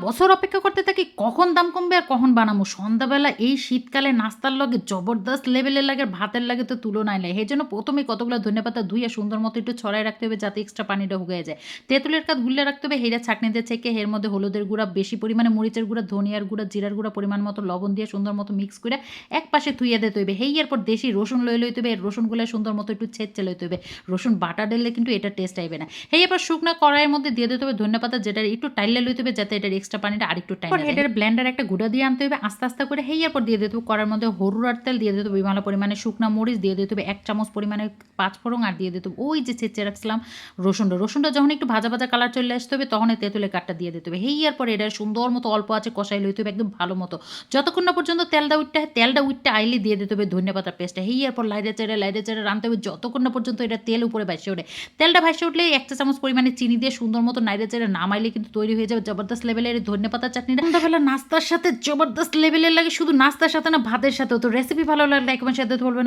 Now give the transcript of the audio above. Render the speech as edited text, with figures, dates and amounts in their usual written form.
বছর অপেক্ষা করতে থাকি কখন দাম কমবে আর কখন বানামু। সন্ধ্যাবেলা এই শীতকালে নাস্তার লগে জবরদস্ত লেভেলের লাগে, ভাতের লাগে তো তুলনায় নাই। এজন্য ১ম এই কতগুলা ধইন্যাপাতা ধুইয়া সুন্দর মতো একটু ছড়ায় রাখতে হবে যাতে এক্সট্রা পানিটা শুকাইয়া যায়। তেঁতুলের কাঠ গুল্যা রাখতে হবে, হেইডা ছাঁকনি দিয়ে ছেঁকে এর মধ্যে হলুদের গুঁড়া, বেশি পরিমাণে মরিচের গুঁড়া, ধনিয়ার গুঁড়া, জিরার গুঁড়া, পরিমাণ মতো লবণ দিয়ে সুন্দর মতো মিক্স কইরা একপাশে থুইয়া দিতে হইবে। হেইয়ার পর দেশি রসুন লইতে হইবে। রসুনগুলা সুন্দর মতো একটু ছেঁচে লইতে হইবে। রসুন বাটা দিলে কিন্তু এটা টেস্ট আইবে না। এরপর শুকনা কড়াইয়ের মধ্যে দিয়ে দিতে হবে ধনিয়া পাতা, যেটা একটু টাইলা লইতে হবে যাতে এটার এক্সট্রা পানিটা আরেকটু টাইনা যায়। এটার ব্লেন্ডার একটা গুঁড়া দিয়ে আনতে হবে আস্তে আস্তে করে। এরপর দিয়ে দিতে হবে কড়াইয়ের মধ্যে হরুর তেল, দিয়ে দিতে হবে ভালো পরিমাণে শুকনা মরিচ, দিয়ে দিতে হবে ১ চামচ পরিমাণে পাঁচফোড়ন, আর দিয়ে দিতে হবে ওই যে ছেঁচে রাখছিলাম রসুনটা যখন একটু ভাজা ভাজা কালার চলে আসতে হবে তখন এই তেঁতুলের কাঠটা দিয়ে দিতে হবে। এরপর এটা সুন্দর মতো অল্প আছে কষাই লইতে হবে একদম ভালো মতো, যতক্ষণ না পর্যন্ত তেলটা উঠতে আইলে দিয়ে দিতে হবে ধনিয়া পাতার পেস্টটা। এরপর লাইড়ে চেড়ে রানতে হবে যতক্ষণ না পর্যন্ত এটা তেল উপরে ভাসে ওঠে। তেলটা ভাসে উঠলে ১ চা চামচ পরিমাণে চিনি দিয়ে সুন্দর মতো নাইড়ে চেড়ে নামাইলে কিন্তু তৈরি হয়ে যাবে জবরদস্ত লেভেলের এই ধনিয়া চাটনিটা। সন্ধ্যাবেলা নাস্তার সাথে জবরদস্ত লেভেলের লাগে, শুধু নাস্তার সাথে না ভাতের সাথেও। তো রেসিপি ভালো লাগলে একবার সাথে বলবেন।